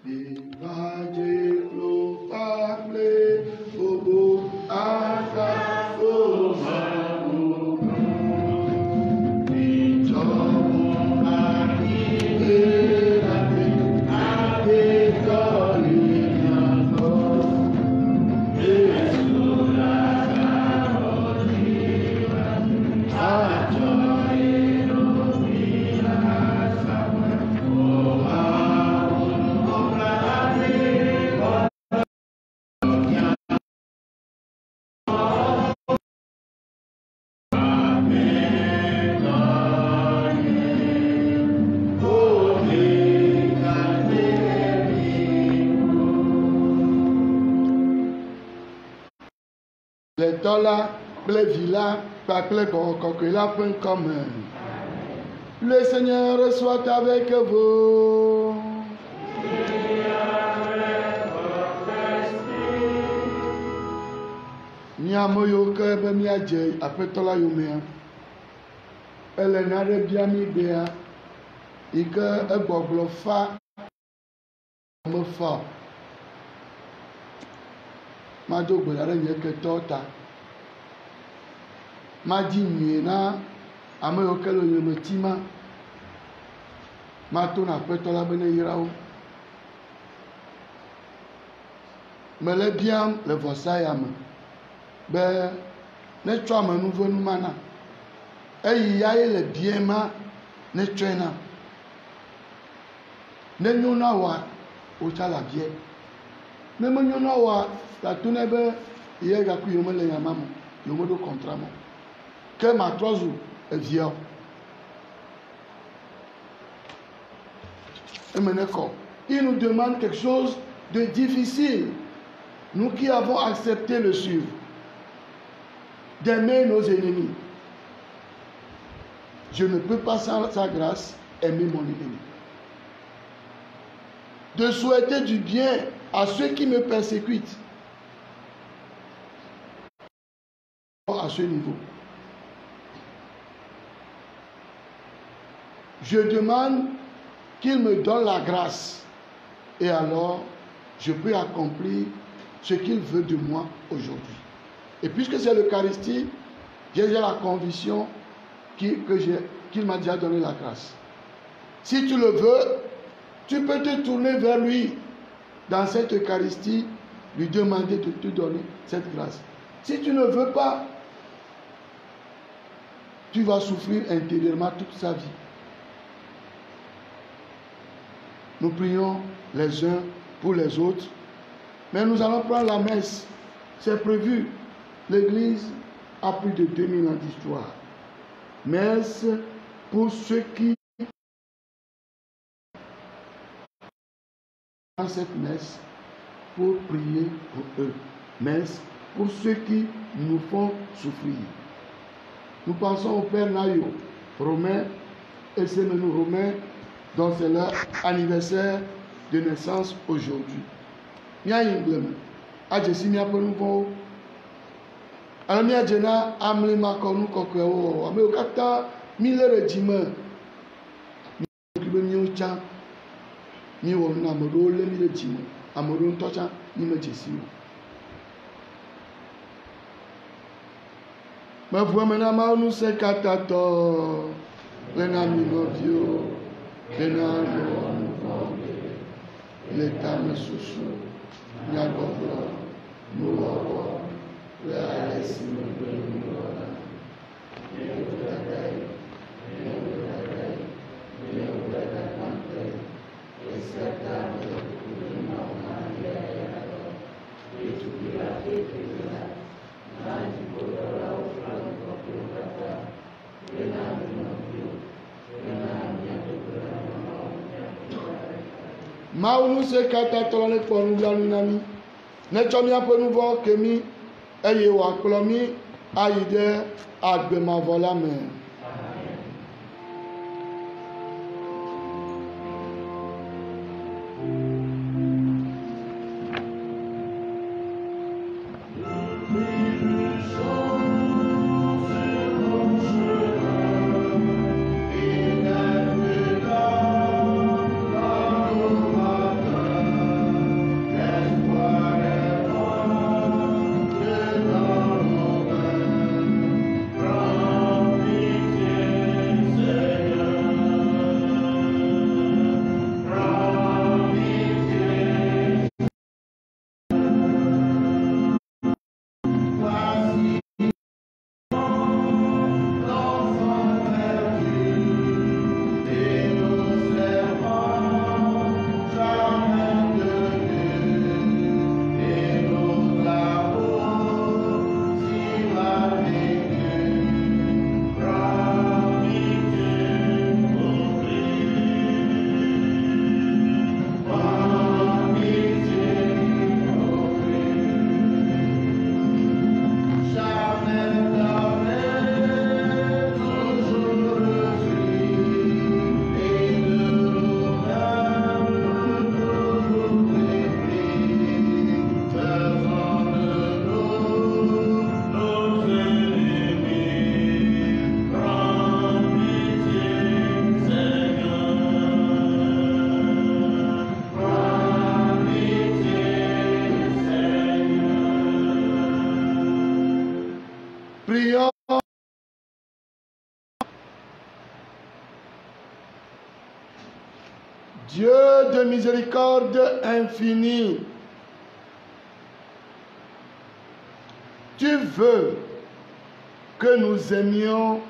Les dollars, les villas, les comme le Seigneur soit avec vous. Miamoyo que be miadje apetola yomea. Elle n'a de bien mi bea. Ike egboglo fa me fa. Ma do gbe la nye ke tota. Ma di nye na ameyo ke lo yeme tima. Ma to na apetola bene yirawo. Me le bien le vosaya me. Be ne tsɔ ame nuvo numa na eyi ya ye le bie ma ne tsɔe na ne nyo na wa wotsa la bie ne me nyo na wa tatu ne be ye gaku yome le yama mo yome do contrat mo ke ma trɔ zu evia emene kɔ il nous demande quelque chose de difficile nous qui avons accepté le suivre d'aimer nos ennemis. Je ne peux pas sans sa grâce aimer mon ennemi. De souhaiter du bien à ceux qui me persécutent. À ce niveau. Je demande qu'il me donne la grâce. Et alors, je peux accomplir ce qu'il veut de moi aujourd'hui. Et puisque c'est l'Eucharistie, j'ai la conviction qu'il m'a déjà donné la grâce. Si tu le veux, tu peux te tourner vers lui dans cette Eucharistie, lui demander de te donner cette grâce. Si tu ne veux pas, tu vas souffrir intérieurement toute sa vie. Nous prions les uns pour les autres, mais nous allons prendre la messe. C'est prévu. L'Église a plus de 2000 ans d'histoire. Messe pour ceux qui dans cette messe pour prier pour eux. Messe pour ceux qui nous font souffrir. Nous pensons au Père Nayo, Romain et Sémenou Romain, dont c'est leur anniversaire de naissance aujourd'hui. Mia Inglem, Adjesi Mia Penuvo. Alors, nous avons amené ma connu coqueau, mais au kata, mille régiments. Nous avons ni on a moro le mille régiments. Amoron tocha, ni me jessi. Mais vous maintenant, nous c'est katato. L'ennemi novio, l'ennemi l'état me sous-sous. Nyagoblo, nous avons. Maunu se kata tolone ponu blanu nami. Ne chomi apenuvo kemi eye wa klomi ayide agbema vola me. Dieu de miséricorde infinie, tu veux que nous aimions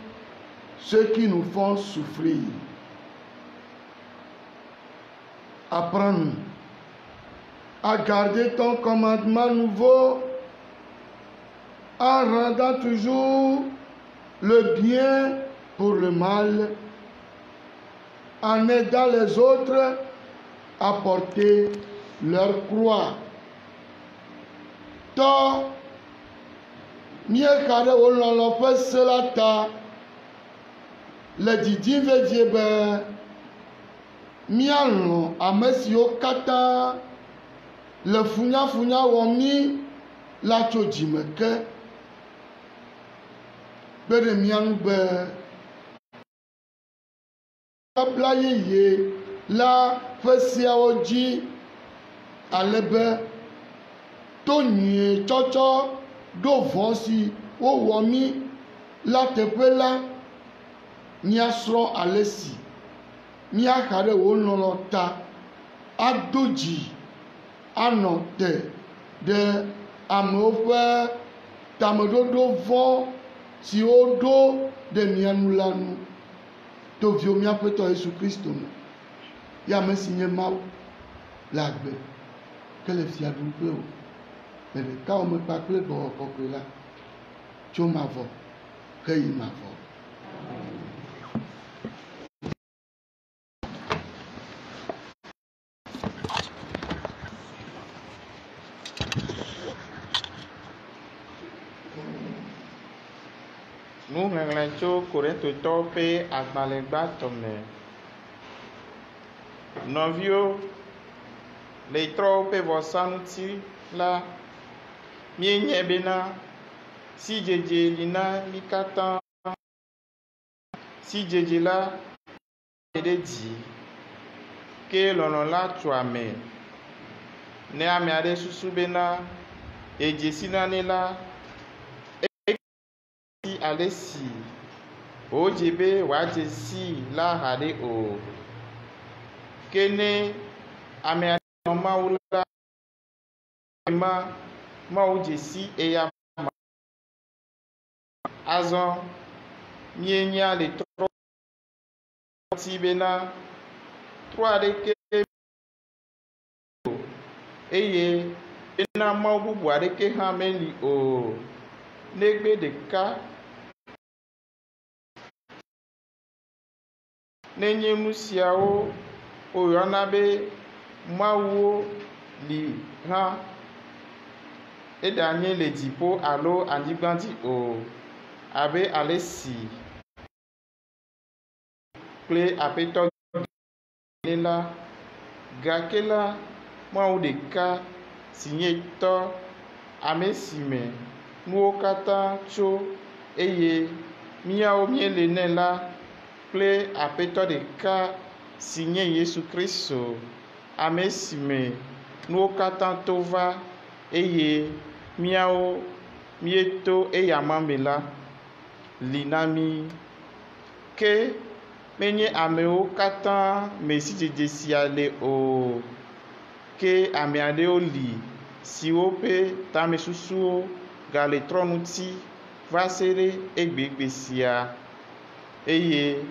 ceux qui nous font souffrir. Apprends-nous à garder ton commandement nouveau en rendant toujours le bien pour le mal, en aidant les autres à porter leur croix. Tɔ míexa ɖe wo lɔlɔ ƒe se la ta le didim vevie be míalɔ̃ ame siwo katã le funyafunya wɔm mí la tso dzime ke, kpe ɖe mía ŋu be babla yeye la ƒe seawo dzi, ale be to nyuie tsɔtsɔ ɖo vɔ si wowɔ mí la teƒe la, míasrɔ̃ ale si míaxa ɖe wo lɔlɔ ta, ado dzi, anɔ te ɖe amewo ƒe tameɖoɖo vɔ siwo ɖo ɖe mía nu la nu. To viwo míaƒe tɔ Yesu Kristo me, ya ame si nye Mawu le agbe ke le fiaɖuƒe o, le ɖekawɔ me kpakple Gbɔgbɔ Kɔkɔe la, tso mavɔ heyi mavɔ. Nuŋeŋlẽ tso Korintotɔwo ƒe agbalẽ gbãtɔ me. Nɔviwo, le trɔwo ƒe vɔsaŋuti la, míenye bena sidzedze li na mí katã. Sidzedze la le ɖe dzi, ke lɔlɔ̃ la tso ame. Ne ame aɖe susu bena edze si na nɛ la, ale si wodze be wòadze si la haɖe o. Ke ne ame aɖe nɔ Mawu la, Mawu dze si eya ma. Azɔ míenya le trɔ ti bena trɔ aɖeke eye bena Mawu bubu aɖeke hã meli o, negbe ɖeka nenye nu siawo woyɔna be Mawuwo li hã, eɖanye le dziƒo alo anyigba dzi o, abe ale si kple Aƒetɔ ne la, gake la Mawu ɖeka si nye tɔ, ame si me nuwo katã tso eye míawo míele nɛ la, kple Aƒetɔ ɖeka si nye Yesu Kristo, ame si me nuwo katã to va eye míawo míeto eya ma me la, li na mí. Ke menye amewo katã me sidzedze sia le o, ke ame aɖewo li siwo ƒe tamesusuwo gale trɔ ŋuti va se ɖe egbegbe sia, eye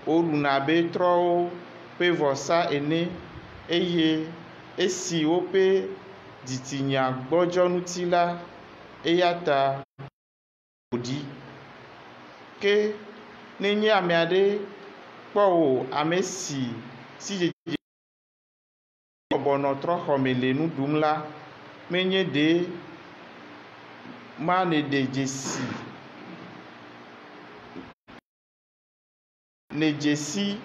woɖuna be trɔwo ƒe vɔsa ene, eye esi woƒe dzitsinya gbɔdzɔ ŋuti la, eya ta wòɖi. Ke nenye ame aɖe kpɔ wò, ame si sidzedze bɔbɔnɔ trɔxɔme le nu ɖum la, menye ɖe ma ne ɖe dzesi ne dzesi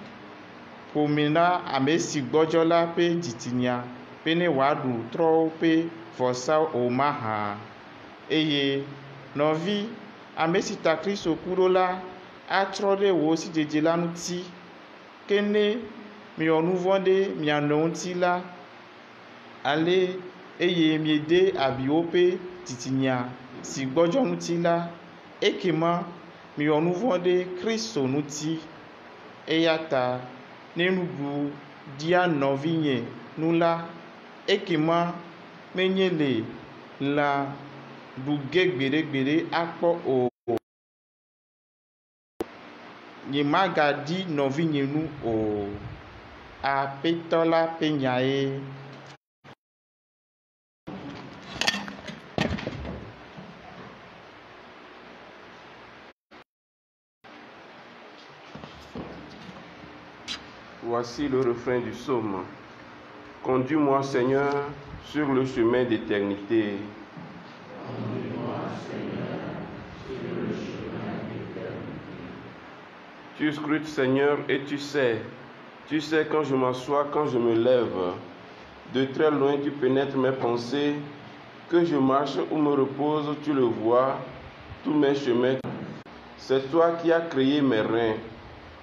ƒome na ame si gbɔdzɔ la ƒe dzitsinya be ne wòaɖu trɔwo ƒe vɔsa o mahã. Eye nɔvi, ame si ta Kristo ku ɖo la atrɔ ɖe wò sidzedze la ŋuti, ke ne miwɔ nu vɔ̃ ɖe mia nɔewo ŋuti la, ale eye miede abi woƒe dzitsinya si gbɔdzɔ ŋuti la, ekema miwɔ nu vɔ̃ ɖe Kristo ŋuti. Eya ta ne nuɖuɖu dia nɔvi nye nu la, ekema menye le lã ɖu ge gbeɖegbeɖe akpɔ o. Nyemagaɖi nɔvi nye nu o. Aƒetɔ la ƒe nyae. Voici le refrain du psaume. Conduis-moi, Seigneur, sur le chemin d'éternité. Tu scrutes, Seigneur, et tu sais quand je m'assois, quand je me lève. De très loin, tu pénètres mes pensées. Que je marche ou me repose, tu le vois, tous mes chemins. C'est toi qui as créé mes reins,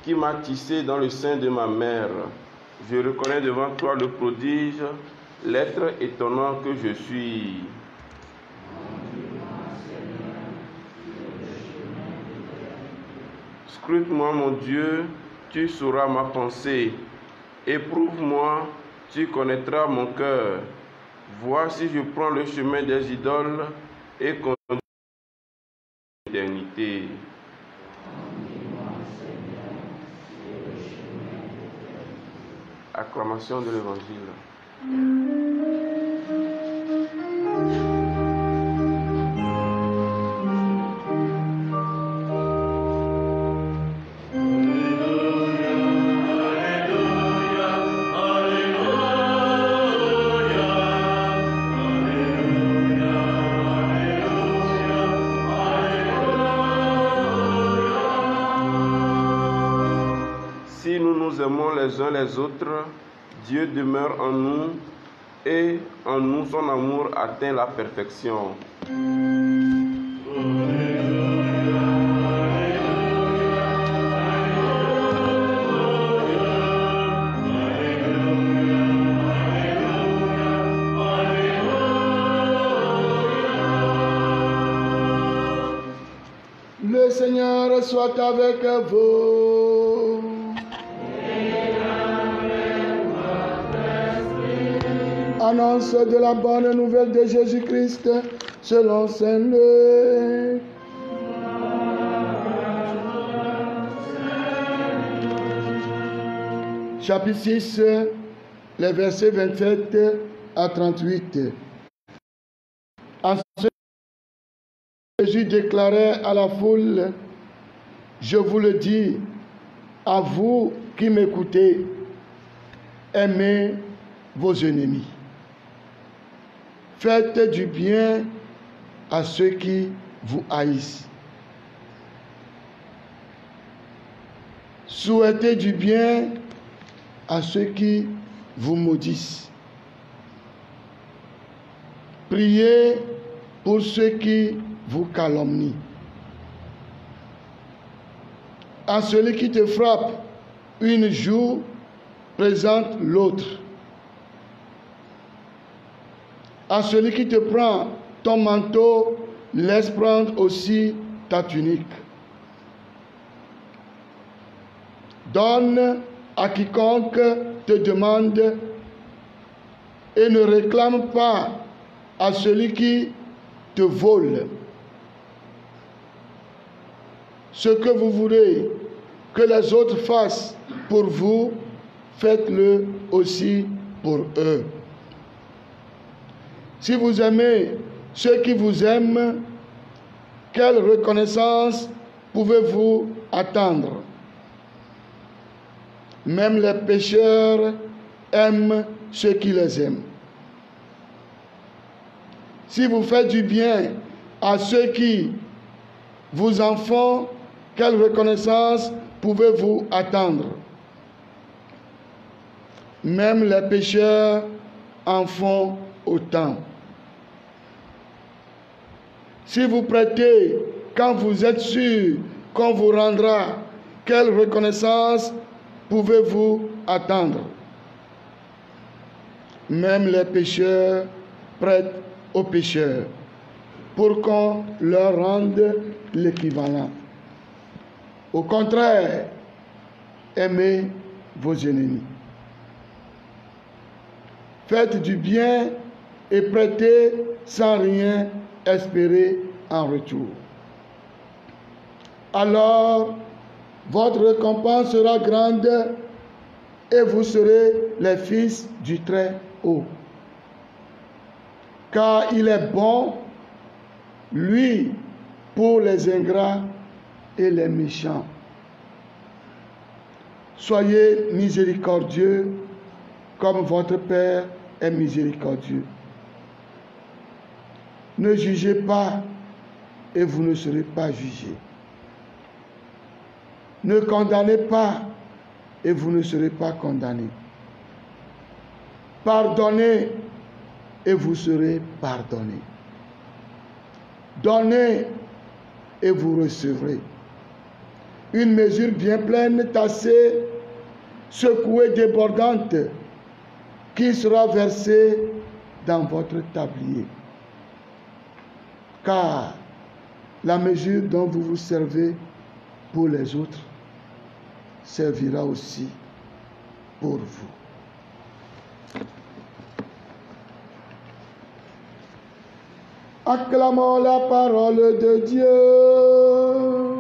qui m'as tissé dans le sein de ma mère. Je reconnais devant toi le prodige, l'être étonnant que je suis. Scrute-moi, mon Dieu, tu sauras ma pensée. Éprouve-moi, tu connaîtras mon cœur. Vois si je prends le chemin des idoles et conduis l'éternité. Acclamation de l'Évangile. Si nous nous aimons les uns les autres, Dieu demeure en nous et en nous son amour atteint la perfection. Le Seigneur soit avec vous. Annonce de la bonne nouvelle de Jésus-Christ selon Saint Luc. Chapitre 6, les versets 27 à 38. Ensuite, Jésus déclarait à la foule: je vous le dis, à vous qui m'écoutez, aimez vos ennemis. Faites du bien à ceux qui vous haïssent. Souhaitez du bien à ceux qui vous maudissent. Priez pour ceux qui vous calomnient. À celui qui te frappe une joue, présente l'autre. À celui qui te prend ton manteau, laisse prendre aussi ta tunique. Donne à quiconque te demande et ne réclame pas à celui qui te vole. Ce que vous voulez que les autres fassent pour vous, faites-le aussi pour eux. Si vous aimez ceux qui vous aiment, quelle reconnaissance pouvez-vous attendre? Même les pécheurs aiment ceux qui les aiment. Si vous faites du bien à ceux qui vous en font, quelle reconnaissance pouvez-vous attendre? Même les pécheurs en font autant. Si vous prêtez quand vous êtes sûr qu'on vous rendra, quelle reconnaissance pouvez-vous attendre? Même les pécheurs prêtent aux pécheurs pour qu'on leur rende l'équivalent. Au contraire, aimez vos ennemis. faites du bien et prêtez sans rien espérer en retour. Alors, votre récompense sera grande et vous serez les fils du Très-Haut. Car il est bon, lui, pour les ingrats et les méchants. Soyez miséricordieux comme votre Père est miséricordieux. Ne jugez pas et vous ne serez pas jugés. Ne condamnez pas et vous ne serez pas condamnés. Pardonnez et vous serez pardonnés. Donnez et vous recevrez. Une mesure bien pleine, tassée, secouée, débordante, qui sera versée dans votre tablier. Car la mesure dont vous vous servez pour les autres servira aussi pour vous. Acclamons la parole de Dieu.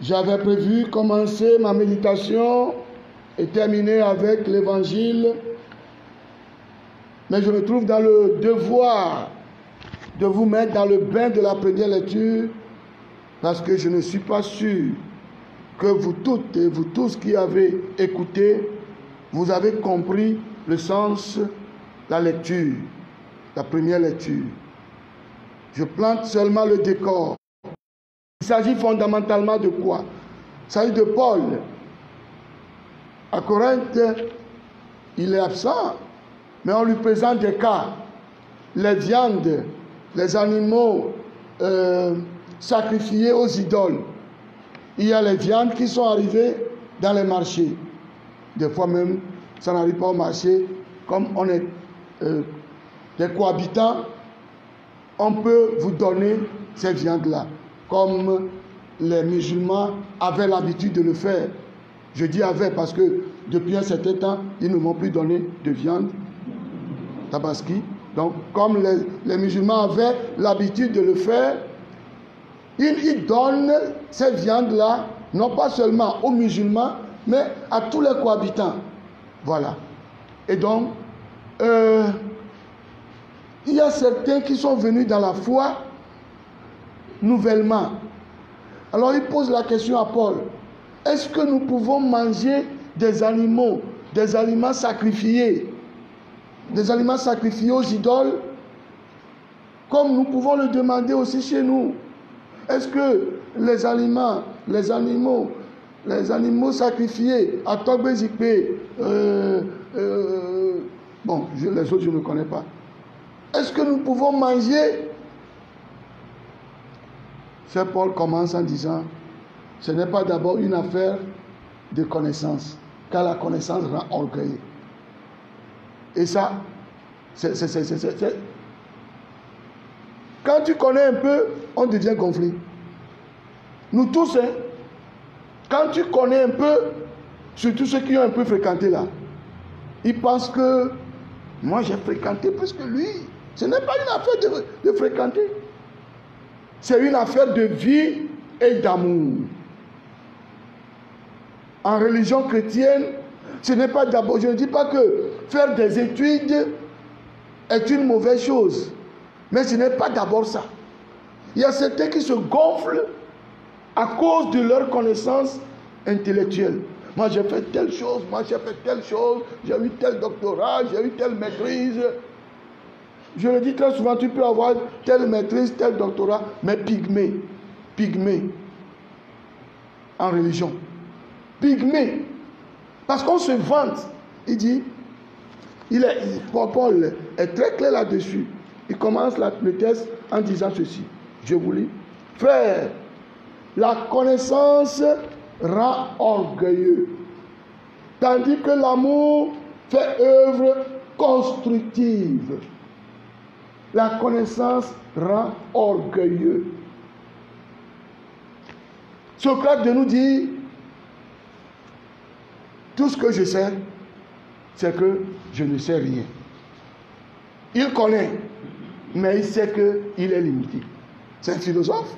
J'avais prévu commencer ma méditation et terminer avec l'évangile, mais je me trouve dans le devoir de vous mettre dans le bain de la première lecture parce que je ne suis pas sûr que vous toutes et vous tous qui avez écouté, vous avez compris le sens de la lecture, la première lecture. Je plante seulement le décor. Il s'agit fondamentalement de quoi? Il s'agit de Paul. À Corinthe, il est absent, mais on lui présente des cas. Les viandes, les animaux sacrifiés aux idoles. Il y a les viandes qui sont arrivées dans les marchés. Des fois même, ça n'arrive pas au marché. Comme on est des cohabitants, on peut vous donner ces viandes-là. Comme les musulmans avaient l'habitude de le faire. Je dis avaient parce que depuis un certain temps, ils ne m'ont plus donné de viande tabaski. Donc, comme les musulmans avaient l'habitude de le faire, ils donnent ces viandes-là, non pas seulement aux musulmans, mais à tous les cohabitants. Voilà. Et donc, il y a certains qui sont venus dans la foi nouvellement. Alors il pose la question à Paul. Est-ce que nous pouvons manger des aliments sacrifiés, des aliments sacrifiés aux idoles, comme nous pouvons le demander aussi chez nous? Est-ce que les animaux sacrifiés à Togbezikpe, les autres je ne connais pas. Est-ce que nous pouvons manger? Saint Paul commence en disant, ce n'est pas d'abord une affaire de connaissance, car la connaissance rend orgueilleux. Et ça, quand tu connais un peu, on devient gonflé. Nous tous, hein, quand tu connais un peu, surtout ceux qui ont un peu fréquenté là, ils pensent que moi j'ai fréquenté plus que lui. Ce n'est pas une affaire de fréquenter. C'est une affaire de vie et d'amour. En religion chrétienne, ce n'est pas d'abord, je ne dis pas que faire des études est une mauvaise chose, mais ce n'est pas d'abord ça. Il y a certains qui se gonflent à cause de leur connaissance intellectuelle. Moi j'ai fait telle chose, moi j'ai fait telle chose, j'ai eu tel doctorat, j'ai eu telle maîtrise. Je le dis très souvent, tu peux avoir telle maîtrise, tel doctorat, mais pygmée en religion. Pygmée. Parce qu'on se vante. Il dit, Paul est très clair là-dessus. commence le texte en disant ceci. Je vous lis. Frère, la connaissance rend orgueilleux, tandis que l'amour fait œuvre constructive. La connaissance rend orgueilleux. Socrate de nous dit, tout ce que je sais, c'est que je ne sais rien. Il connaît, mais il sait qu'il est limité. C'est un philosophe.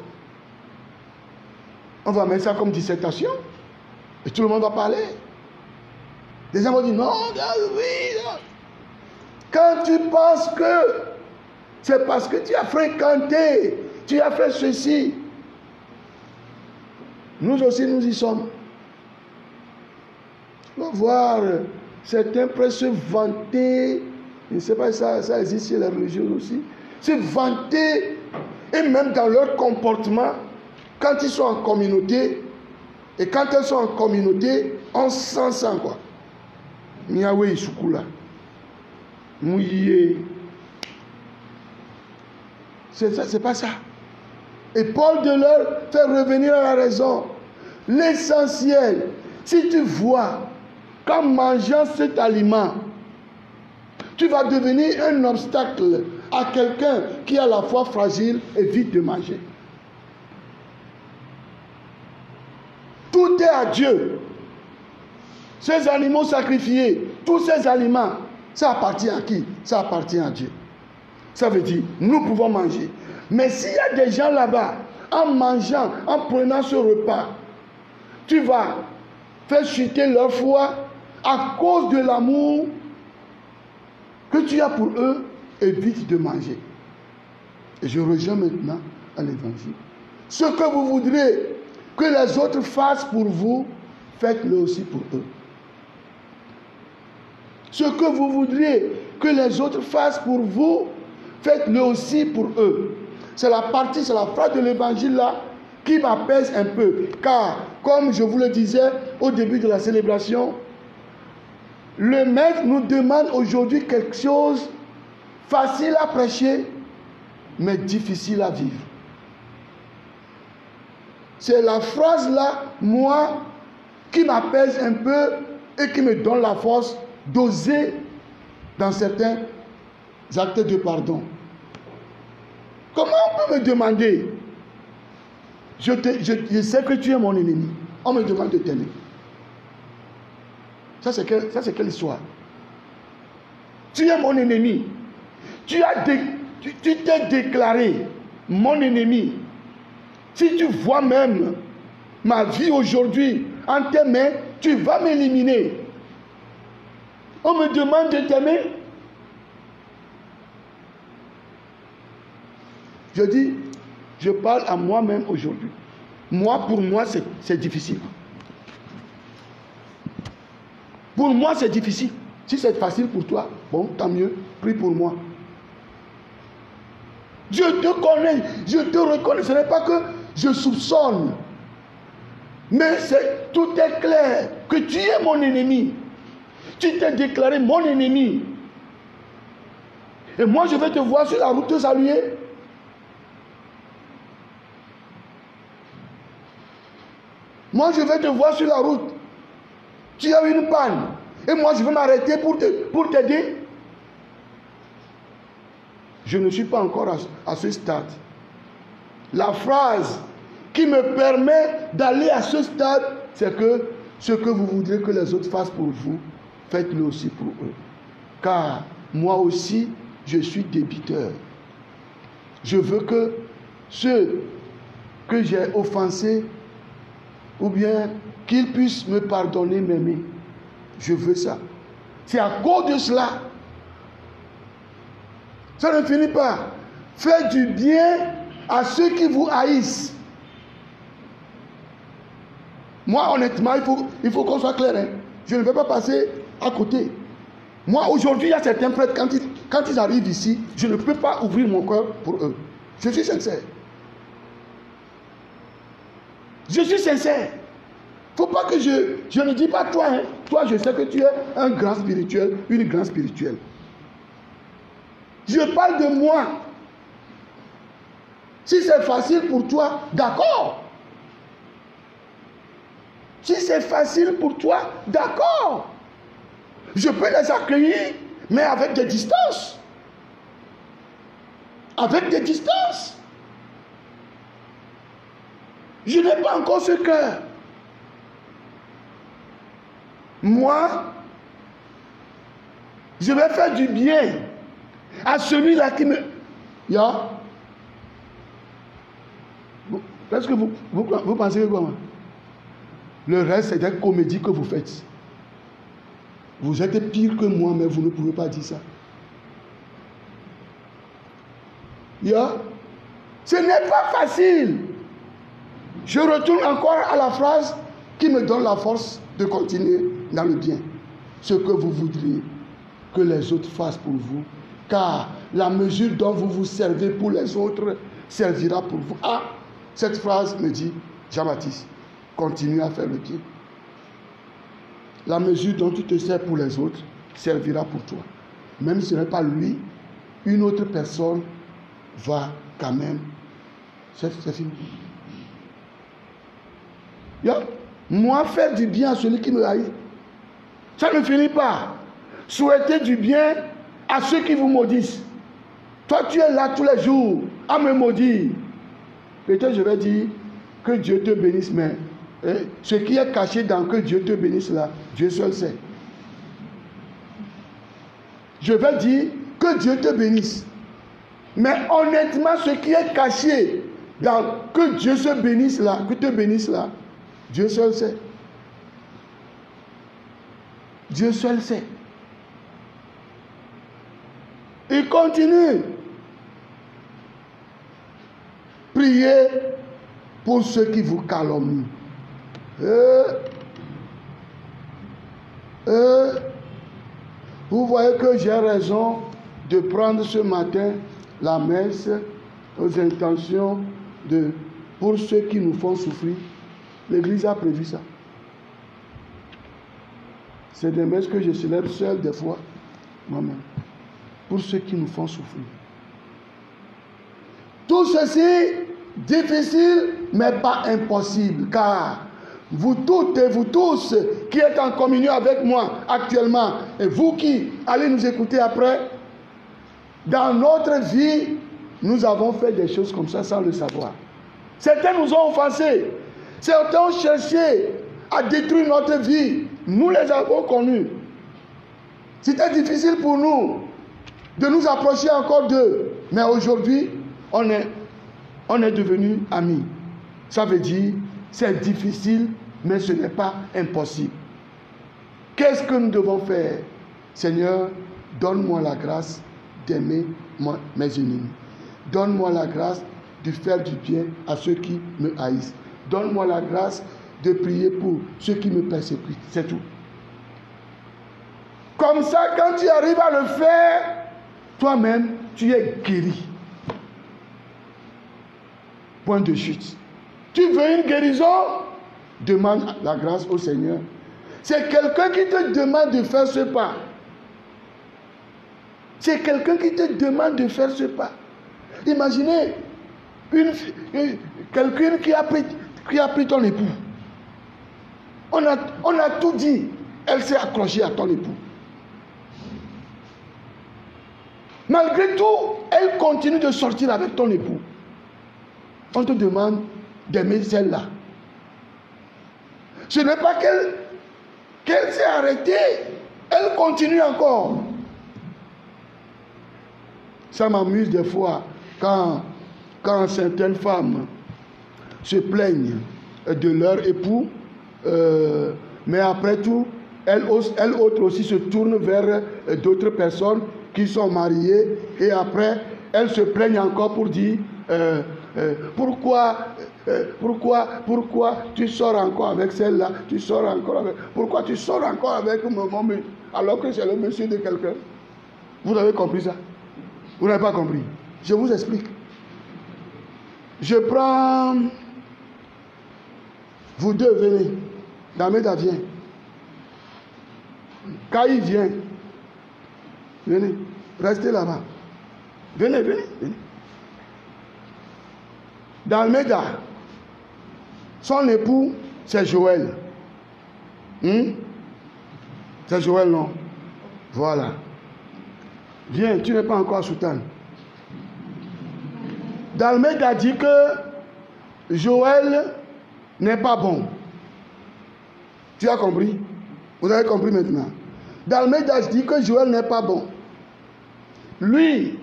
On va mettre ça comme dissertation. Et tout le monde va parler. Les gens vont dire non, oui. Non. Quand tu penses que c'est parce que tu as fréquenté, tu as fait ceci. Nous aussi, nous y sommes. On va voir certains prêtres se vanter. Je ne sais pas si ça existe chez les religieux aussi. Se vanter. Et même dans leur comportement, quand ils sont en communauté, et quand elles sont en communauté, on sent ça quoi. Miawe Isukula. Mouillé. C'est pas ça. Et Paul de leur fait revenir à la raison. L'essentiel, si tu vois qu'en mangeant cet aliment, tu vas devenir un obstacle à quelqu'un qui a la foi fragile, évite de manger. Tout est à Dieu. Ces animaux sacrifiés, tous ces aliments, ça appartient à qui? Ça appartient à Dieu. Ça veut dire, nous pouvons manger. Mais s'il y a des gens là-bas, en mangeant, en prenant ce repas, tu vas faire chuter leur foi à cause de l'amour que tu as pour eux, évite de manger. Et je rejoins maintenant à l'évangile. Ce que vous voudrez que les autres fassent pour vous, faites-le aussi pour eux. Ce que vous voudriez que les autres fassent pour vous, faites-le aussi pour eux. C'est la partie, c'est la phrase de l'évangile là qui m'apaise un peu. Car, comme je vous le disais au début de la célébration, le maître nous demande aujourd'hui quelque chose facile à prêcher, mais difficile à vivre. C'est la phrase là, moi, qui m'apaise un peu et qui me donne la force d'oser dans certains actes de pardon. Comment on peut me demander, je sais que tu es mon ennemi, on me demande de t'aimer. Ça c'est quelle histoire? Tu es mon ennemi. Tu t'es déclaré mon ennemi. Si tu vois même ma vie aujourd'hui en tes mains, tu vas m'éliminer. On me demande de t'aimer. Je dis, je parle à moi-même aujourd'hui. Moi, pour moi, c'est difficile. Pour moi, c'est difficile. Si c'est facile pour toi, bon, tant mieux, prie pour moi. Je te connais, je te reconnais. Ce n'est pas que je soupçonne. Mais tout est clair que tu es mon ennemi. Tu t'es déclaré mon ennemi. Et moi, je vais te voir sur la route te saluer. Moi, je vais te voir sur la route. Tu as une panne. Et moi, je vais m'arrêter pour t'aider. Je ne suis pas encore à ce stade. La phrase qui me permet d'aller à ce stade, c'est que ce que vous voudrez que les autres fassent pour vous, faites-le aussi pour eux. Car moi aussi, je suis débiteur. Je veux que ceux que j'ai offensés, ou bien qu'ils puissent me pardonner, m'aimer. Je veux ça. C'est à cause de cela. Ça ne finit pas. Faites du bien à ceux qui vous haïssent. Moi, honnêtement, il faut qu'on soit clair. Hein. Je ne vais pas passer à côté. Moi, aujourd'hui, il y a certains prêtres, quand ils arrivent ici, je ne peux pas ouvrir mon cœur pour eux. Je suis sincère. Je suis sincère. Il ne faut pas que je ne dis pas toi. Hein. Toi, je sais que tu es un grand spirituel, une grande spirituelle. Je parle de moi. Si c'est facile pour toi, d'accord. Si c'est facile pour toi, d'accord. Je peux les accueillir, mais avec des distances. Avec des distances. Je n'ai pas encore ce cœur. Moi, je vais faire du bien à celui-là qui me... Est-ce que vous pensez comment? Le reste, c'est des comédies que vous faites. Vous êtes pire que moi, mais vous ne pouvez pas dire ça. Ce n'est pas facile. Je retourne encore à la phrase qui me donne la force de continuer dans le bien. Ce que vous voudriez que les autres fassent pour vous, car la mesure dont vous vous servez pour les autres servira pour vous. Ah, cette phrase me dit, Jean-Baptiste, continue à faire le bien. La mesure dont tu te sers pour les autres servira pour toi. Même si ce n'est pas lui, une autre personne va quand même. C'est fini. Moi, faire du bien à celui qui me haït, ça ne finit pas. Souhaiter du bien à ceux qui vous maudissent. Toi, tu es là tous les jours à me maudire. Peut-être je vais dire que Dieu te bénisse, mais ce qui est caché dans que Dieu te bénisse là, Dieu seul sait. Je vais dire que Dieu te bénisse. Mais honnêtement, ce qui est caché dans que Dieu se bénisse là, que te bénisse là, Dieu seul sait. Dieu seul sait. Il continue. Priez pour ceux qui vous calomnient. Vous voyez que j'ai raison de prendre ce matin la messe aux intentions de pour ceux qui nous font souffrir. L'Église a prévu ça. C'est des messes que je célèbre seul des fois, moi-même. Pour ceux qui nous font souffrir. Tout ceci, difficile, mais pas impossible, car vous toutes et vous tous qui êtes en communion avec moi actuellement, et vous qui allez nous écouter après, dans notre vie, nous avons fait des choses comme ça sans le savoir. Certains nous ont offensés. Certains ont cherché à détruire notre vie. Nous les avons connus. C'était difficile pour nous de nous approcher encore d'eux. Mais aujourd'hui, on est devenus amis. Ça veut dire, c'est difficile, mais ce n'est pas impossible. Qu'est-ce que nous devons faire? Seigneur, donne-moi la grâce d'aimer mes ennemis. Donne-moi la grâce de faire du bien à ceux qui me haïssent. Donne-moi la grâce de prier pour ceux qui me persécutent. C'est tout. Comme ça, quand tu arrives à le faire, toi-même, tu es guéri. Point de chute. Tu veux une guérison? Demande la grâce au Seigneur. C'est quelqu'un qui te demande de faire ce pas. C'est quelqu'un qui te demande de faire ce pas. Imaginez quelqu'un qui a pris ton époux. On a tout dit. Elle s'est accrochée à ton époux. Malgré tout, elle continue de sortir avec ton époux. On te demande d'aimer celle-là. Ce n'est pas qu'elle s'est arrêtée. Elle continue encore. Ça m'amuse des fois quand certaines femmes se plaignent de leur époux, mais après tout, elles autres aussi se tournent vers d'autres personnes qui sont mariées, et après, elles se plaignent encore pour dire pourquoi tu sors encore avec celle-là, pourquoi tu sors encore avec mon alors que c'est le monsieur de quelqu'un. Vous avez compris ça? Vous n'avez pas compris? Je vous explique. Je prends... Vous deux, venez. Dameda vient. Kaï vient. Venez. Restez là-bas. Venez. d'Almeida, son époux, c'est Joël. C'est Joël, non? Voilà. Viens, tu n'es pas encore à Soutane. D'Almeida dit que Joël n'est pas bon. Tu as compris? Vous avez compris maintenant? D'Almeida dit que Joël n'est pas bon. Lui,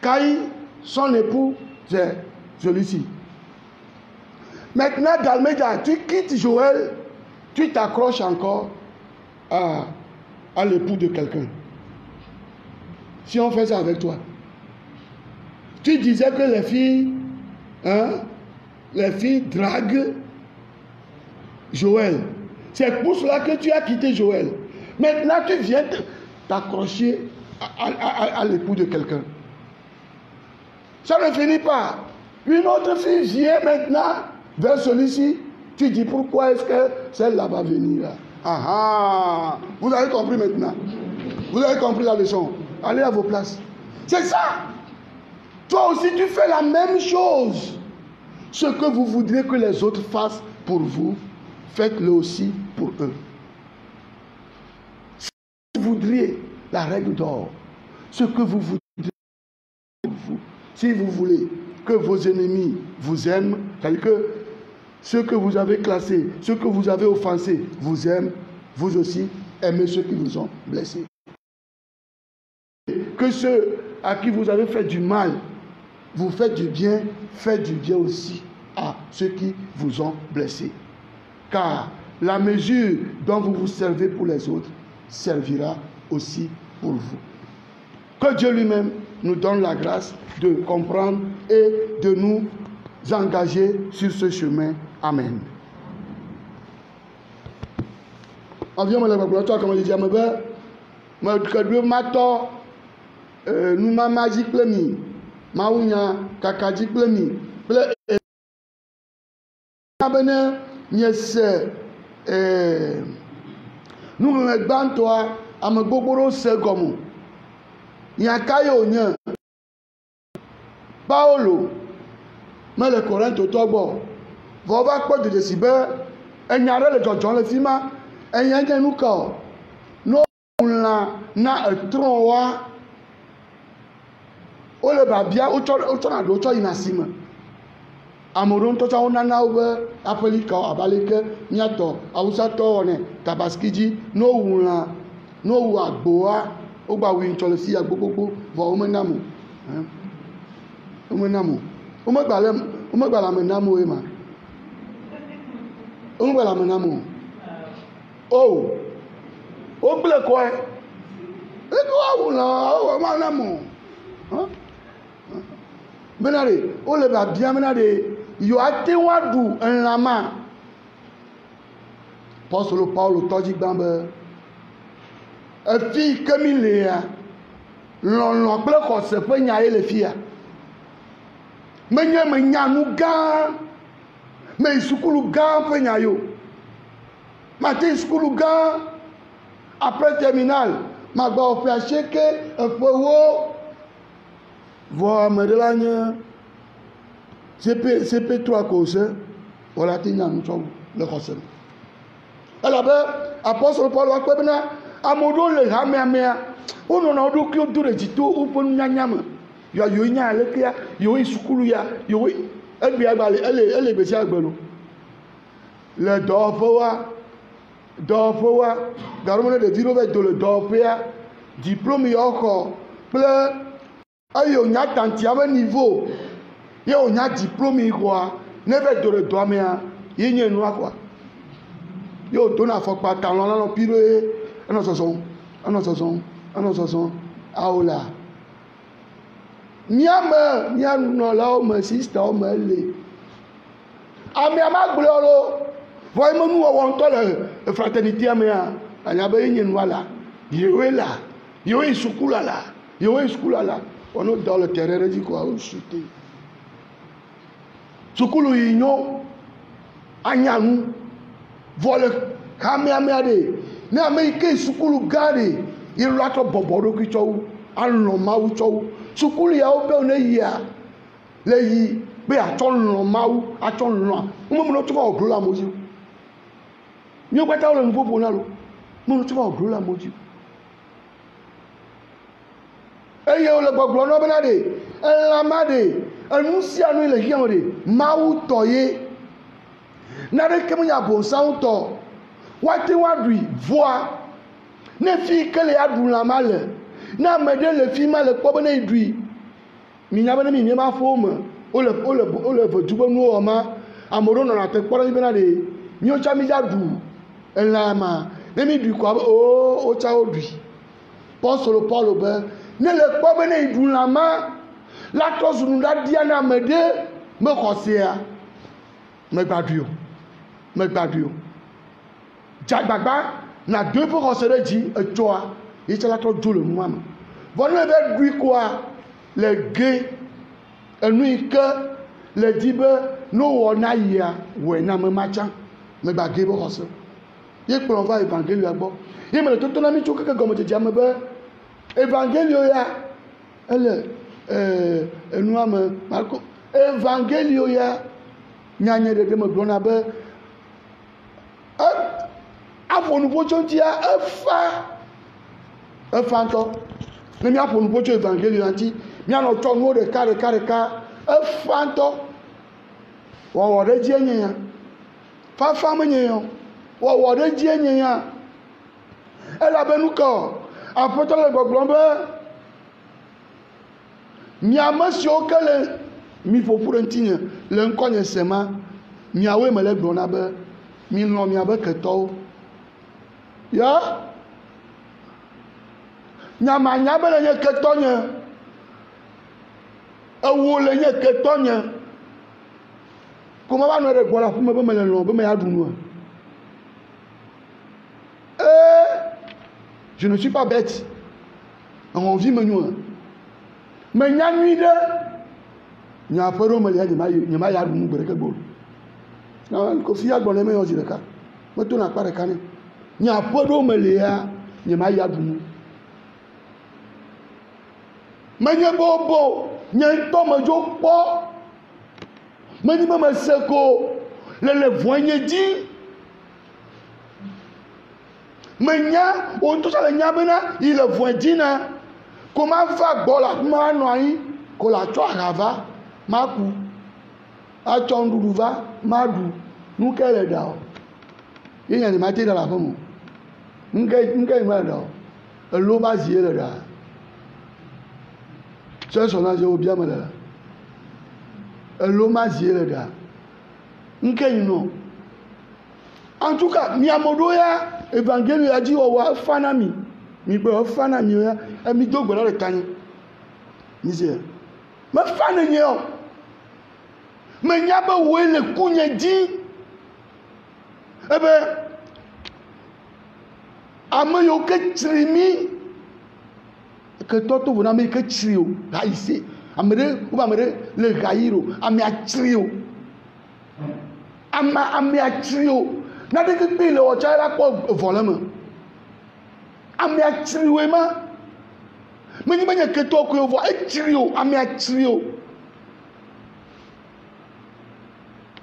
Caïn, son époux, c'est celui-ci. Maintenant, d'Almeida, tu quittes Joël, tu t'accroches encore à l'époux de quelqu'un. Si on fait ça avec toi, tu disais que les filles draguent Joël. C'est pour cela que tu as quitté Joël. Maintenant, tu viens t'accrocher à l'époux de quelqu'un. Ça ne finit pas. Une autre fille vient maintenant vers celui-ci. Tu dis pourquoi est-ce que celle-là va venir là? Vous avez compris maintenant. Vous avez compris la leçon. Allez à vos places. C'est ça. Toi aussi tu fais la même chose. Ce que vous voudrez que les autres fassent pour vous, faites-le aussi pour eux. Si vous voudriez la règle d'or, ce que vous voudrez pour vous, si vous voulez que vos ennemis vous aiment, c'est-à-dire que ceux que vous avez classés, ceux que vous avez offensés vous aiment, vous aussi aimez ceux qui vous ont blessés. Que ceux à qui vous avez fait du mal, vous faites du bien, faites du bien aussi à ceux qui vous ont blessés. Car la mesure dont vous vous servez pour les autres servira aussi pour vous. Que Dieu lui-même nous donne la grâce de comprendre et de nous engager sur ce chemin. Amen. Avions le laboratoire comme je disais, nous mama jiplemi, maunya kaka jiplemi, ple abene nyese nous le bantoa am gbogboro segomu yakayo nya Paolo me le Corinthe togbo vo ba po de sibe enyare le jojo le fima enye nu ko no la na etron wa o le babia o na do cho inasima amoron to cha ona na obe apelika abaleke nyato awusa to one tabaskiji no wula no wu agboa o gba wi ncho le si agbogbo vo o menamu o menamu o megba la menamu e ma o megba la menamu o ble ko e ko awula o menamu benare o le ba bia benare yo ate wa du enlama apostole Paulo toji gbambe efi kemi le ya lon ple ko se pe nya ele fi ya menye menya nu ga me sukulu ga pe nya yo matin sukulu ga après terminal ma gba o fe acheke efowo vo me de la nya CP3 cause wala tinya nu so le kose ala be apostole Paul wa pe na amodo le ha me ono na odo ki odo rejito upon nyanyama yo nya le kia yo isukulu ya yo egbe agbale ele be si agbelo le do fowa garumo de diro be do le do pea diplôme yo ko ple ayo nya tantiame niveau yo nya diplôme quoi ne be do le do amea yenye nu akwa yo do na fo pa tan lo pire ana soson aola miame mia no la o me sister o me le ami amagble oro voy mo nu wo nto le fraternité amea anya be yenye nu ala yewela yo isukula la ono dans le terrain dit quoi o chuter sukulu yinyo anyanu vole kamia de na America sukulu gari iru ato boboro ki chowu anu ma wu chowu sukulu ya obe one ya leyi be atsɔ lɔ mawu atsɔ lɔ mo mo tso va oglo la mo dzi mi gbata le nuƒoƒo na lo mo tso va oglo la mo dzi eye wo le gbɔgblɔ na bena de elama de enu sia nu le hiã de mawu tɔ ye na ɖe ke menye abonsawo tɔ woate woaɖui voa ne fi ke le aɖu lama le ne ame ɖe le fi ma le kpɔ be ne yi ɖui minya be ne mi ma fo me wole vedu be nuwo wɔ ma ame ɖewo nɔna te kpɔ ɖe mi bena de mío tsa mi dza ɖu elã ma ne mi ɖui kɔa be o wotsa wo ɖui pɔsolo Paulo be ne le kpɔ be ne yi ɖu lama la trɔ zu nu ɖaɖia na ame ɖe me xɔ sea megbaɖui o dzagbagba na do eƒe xɔse ɖe dzi etsɔa yi tsɛ la trɔ dzo le nua me vɔ ne be ɖui koa le ge enu yi ke le di be ne wɔ na yia wɔe na ame ma tsã megba ge be xɔse ye kplɔ va evangelia gbɔ ye me le toto na mi tso keke gɔmedzedzea me be evangelio ya ele enua me marko evangelio ya nyanye ɖeɖe me gblɔna be aƒo nuƒo tso ŋutia efa ŋutɔ ne míaƒo nuƒo tso evangelio ŋuti míanɔ tsɔ nuwo ɖeka efa ŋutɔ wɔwɔ ɖe dzie nye ya fafa menye ya wɔwɔ ɖe dzie nye ya elabenu ke aƒetɔ le gbɔgblɔm be miame siwo ke le mi ƒoƒu ɖe ŋutinye le ŋkɔnye se ma miawoe me le gblɔna be milɔ miabe ketɔwo ya nyamanya be le nye ketɔnye ewo le nye ketɔnye ko me va nɔ ɖe gbɔ le aƒe me be me le lɔ be me ya ɖu nua je ne suis pas bête envie me nyoa me nya nyui ɖe nye aƒe ɖewo me lia nye ma ya ɖu nu gbe ɖeke gbɔ ko fi ya gbɔ ne me yɔ zi ɖeka me to na akpa ɖeka ne nye aƒe ɖewo me lia nye ma ya ɖu nu menye bobo nye ŋutɔ me dzo kpɔ menye be me se ko le vɔe nye dzi menya wo ŋutɔ sa le nya bena yi le vɔe dzi na ko ma va gbɔ le afi ma anɔ anyi ko le atsɔ aha va ma ku atsɔ nuɖuɖu va ma ɖu nu ke le ɖa o ye nya ne ma te ɖa le aƒe me nuke yi ma le ɖa o elo va zi ye le ɖa sɔ sɔna zi wo bia me le elo ma zi ye le ɖa nuke yi nɔ en tout cas mi ame ɖewo ya evangelia dzi wɔwɔ efa na mi gbe efa na mi ya emi do gbe la le tanye mi se me fa ne nye o me nya be woe le ku nye dzi ebe ame yiwo ke tsri mi ke tɔto vo na ame yi ke tsri o ha yi se ame ɖe wobe ame ɖe le ha yi o amea tsri o amea tsri o na ɖe kpekpe le wɔtsa la kpɔ vɔ le me amea tsri woe ma menye be nye ketɔ koe vɔ etsri o amea tsri o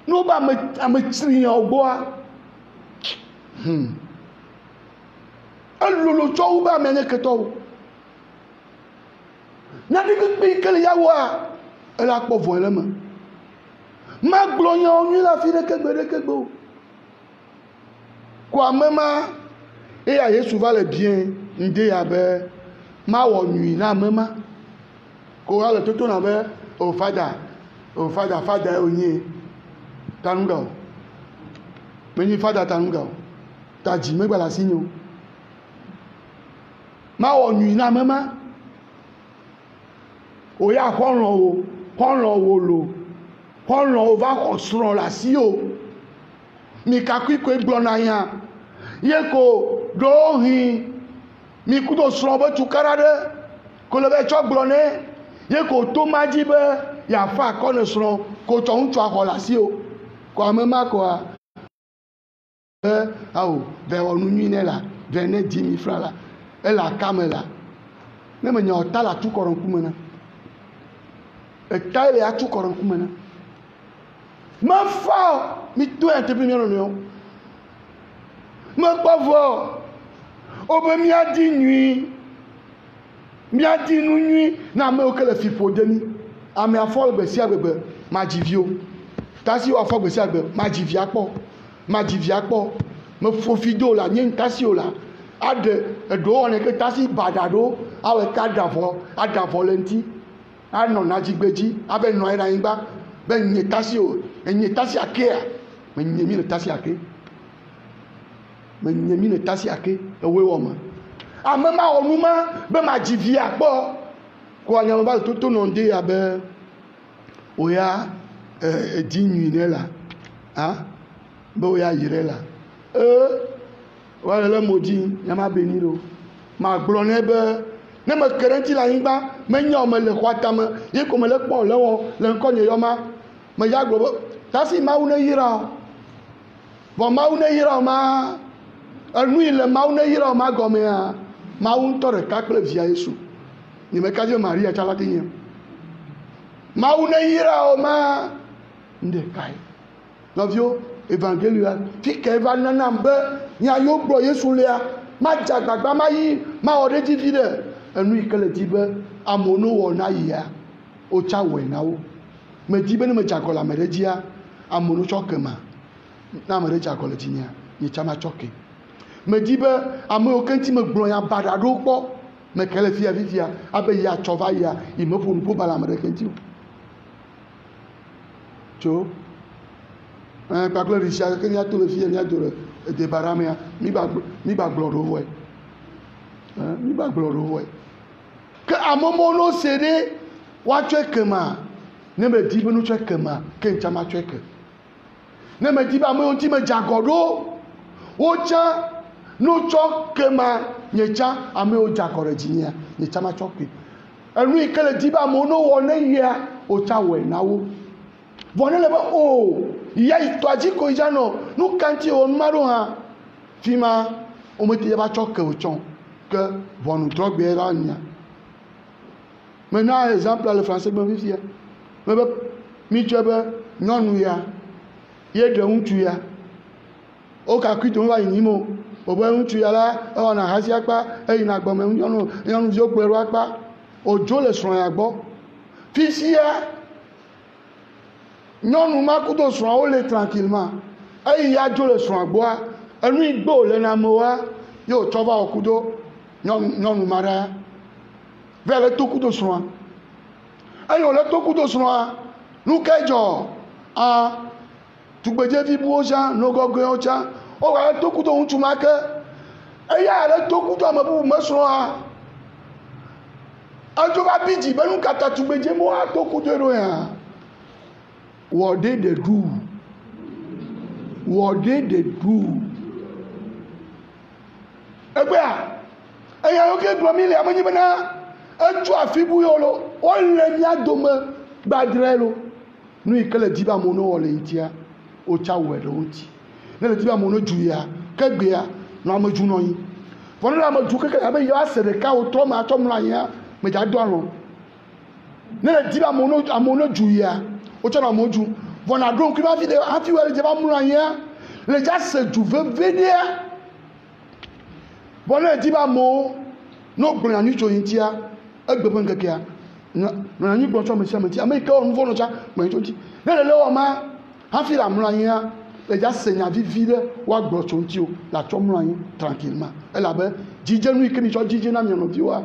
ne wobe ame tsri ya o gbɔa elolo tsɔ wobe amea nye ketɔwo na ɖe kpekpe ke le ya wɔa ela kpɔ vɔ le me ma gblɔ nyawo nyui le afi ɖeke gbe o ko ame ma eya Yesu va le bie ŋde ya be ma wɔ nyui na ame ma ko ya le toto na be o fada ye wonye tanu ga o menyi fada tanu ga o ta dzi megba le asi nye o ma wɔ nyui na ame ma o ya kɔlɔ wo lo kɔlɔ wo va xɔ srɔ̃ le asi o mi kakui koe gblɔ na ya ye ko ɖohi mi kudo srɔ̃ be tukara ɖe ko le be tsɔ gblɔ nɛ ye ko to ma dzi be yafa akɔ ne srɔ̃ ko tsɔ ŋutsua xɔ le asi o ko ame ma koa be awo vɛ wɔ nu nyui nɛ la vɛ ne 10 000 francs la ele akame la ne me nya o ta la tu kɔ ɖe ŋkume na eta le ya tu kɔ ɖe ŋkume na Ma fa mi to ya te premier no. Ma pa vo. Obe mi a di nuit. Mi a di nuit na me o kele fi po demi. Ame afọ gbe si agbegbe ma jivio. Tasi o afọ gbe si agbegbe ma jivia po. Ma jivia po. Me fo fido la nyen tasi o la. Ade edo one ke tasi badado awe ka adavo lenti. Ano na jigbeji abe no era yinba. Ben nye tasi o, nye tasi ake a. Men nye mi le tasi ake. Men nye mi le tasi ake ewe wo ma. Ame ma onuma be ma jivia po. Ko anya ba to no nde abe oya di nuit là. Hein? Be oya yire la. Wale le modi nyama beniro. Ma gblɔ ne be ne me kerenti la yingba me nya me le xɔatame ye ko me le kpɔ le wɔ le ŋkɔ nye yɔma me ya gblɔ be tasi mawu ne yira vɔ mawu ne yira ma enu yi le mawu ne yira ma gɔmea mawu ŋutɔ ɖeka kple via Yesu nye me kadzo Maria tsala te nye mawu ne yira ma nde kai nɔvio evangelia fi ke eva nanam be nya yo gblɔ Yesu lea ma dzagbagba ma yi ma wɔ ɖe dzi ɖe enu yi ke le di be amewo no wɔ na yia wotsa wɔe na wo me di be ne me dzagɔ le ame ɖe dzia amewo no tsɔ ke ma na ame ɖe dzagɔ le dzinyia nye tsa ma tsɔ ke me di be ame yiwo ke ŋuti me gblɔ ya baɖa ɖo kpɔ me ke le fia vivia abe ya tsɔ va yia yi me ƒo nuƒo ba le ame ɖe ke ŋuti o tso kpakple risia ke nya to le fia nya do le debara mea mi ba gblɔ ɖo vɔe mi ba gblɔ ɖo vɔe ke amewo no se ɖe woatsɔe ke ma ne me di be no tsɔe ke ma ke ŋtsa ma tsɔe ke ne me di be ame yiwo ŋuti me dzagɔ ɖo wotsã no tsɔ ke ma nye tsã ame yiwo dzagɔ ɖe dzinyia nye tsã ma tsɔ ke enu yi ke le di be amewo no wɔ ne yia wotsa wɔe na wo vɔ ne le be o ya yi tɔa dzi ko ya nɔ nu kanti o numa ɖo hã fi ma wo me te va tsɔ ke o tsɔ ke ʋɔnudrɔ̃gbe la nya me na exemple le français gbe fifia me be mi tsɔe be nyɔnu ya ye ɖe ŋutsu ya wo kakui to me va yiyim o be ŋutsu ya la ewɔna hasi akpa eyina gbɔme nyɔnuviwo kplɔe ɖo akpa odzo le srɔ̃ ya gbɔ fisia nyɔnu ma kudo srɔ̃ wo le tranquillement eyi ya dzo le srɔ̃a gbɔa enu yi gbe wòle na amewoa ye wòtsɔ va wɔ kudo nyɔnu ma ɖa va le to kudo srɔ̃a eye wòle to kudo srɔ̃a nu ke dzɔ tugbedzevi buwo tsã nogɔgɔewo tsã wova le to kudo ŋutsu ma ke eya le to kudo ame bubu me srɔ̃a edzo va bi dzi be nu katã tugbedze mo ato kudo ɖo ya what did they do? What did they do? Egbea, eya yo ke gblɔ mi le ame nyi bena etso afibu yo lo, wole mia dome gbadre lo. Nu yi ke le di be amewo no wɔ le ŋutia, wotsa wɔe ɖe ŋuti. Ne le di be amewo no dzu ya, ke gbea nɔ ame dzu nɔ anyi. Vɔ ne le ame dzu keke abe yewoa se ɖeka wotrɔ me atsɔ mlɔ anyia, me dza do alɔ. Ne le di be amewo no dzu ya, wotsɔ na amewo dzu. Vɔ na ɖo ŋkui hafi wo le dze va mlɔ anyia, le dza se dzu veve ɖea. Vɔ ne le di be amewo no gblɔ nyanyui tso ŋutia, egbe be ŋkekea nɔ nyanyui gblɔ tso ame sia ame ŋuti, ame yi ke wɔ nu vɔ nɔ tsa gblɔ tso ŋuti. Ne le wɔ ma hafi le mlɔ anyia, le dza se nya vivi ɖe woagblɔ tso ŋuti o, le atsɔ mlɔ anyi tranquillement. Elabe dzidzenu yi ke mi tsɔ dzidze na mia nɔviwoa,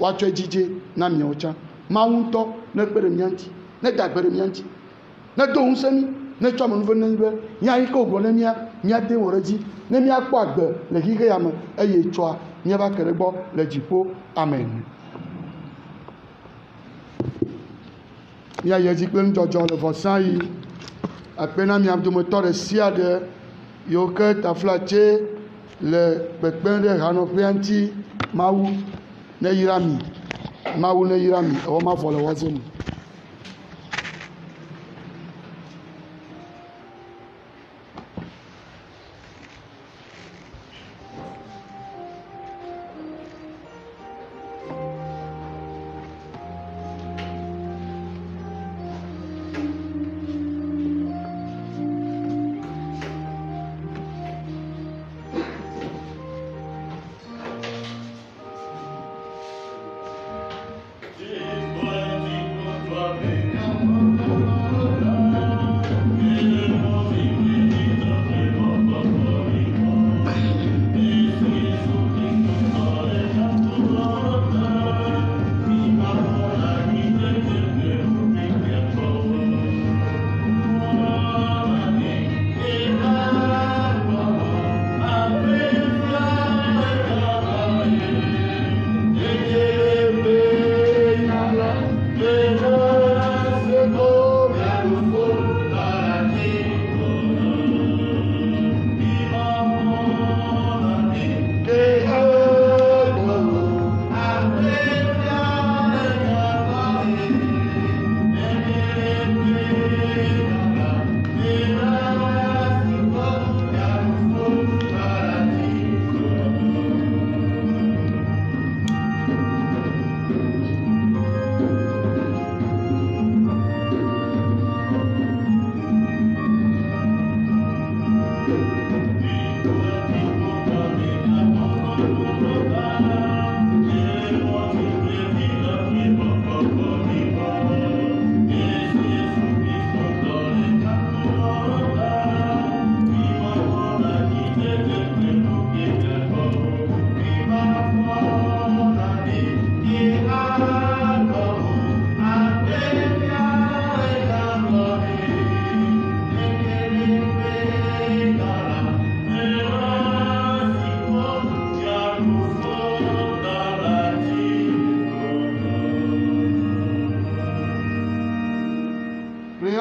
woatsɔe dzidze na miawo tsã. Mawu ŋutɔ ne kpe ɖe mia ŋuti, ne da gbe ɖe mia ŋuti, ne do ŋusẽ mi, ne tsɔ amenuve ne be nya yi ke wògblɔ ne mia de wɔ ɖe dzi, ne miakpɔ agbe le xixe ya me eye tsɔa miava ke ɖe gbɔ le dziƒo. Amen. Miayi edzi kple nudzɔdzɔ le vɔsa yi akpe na mia dometɔ ɖe sia ɖe yiwo ke taflatse le kpekpem ɖe hanɔƒea ŋuti. Mawu ne yra mi, Mawu ne yra mi, ewɔ mavɔ le wɔze me.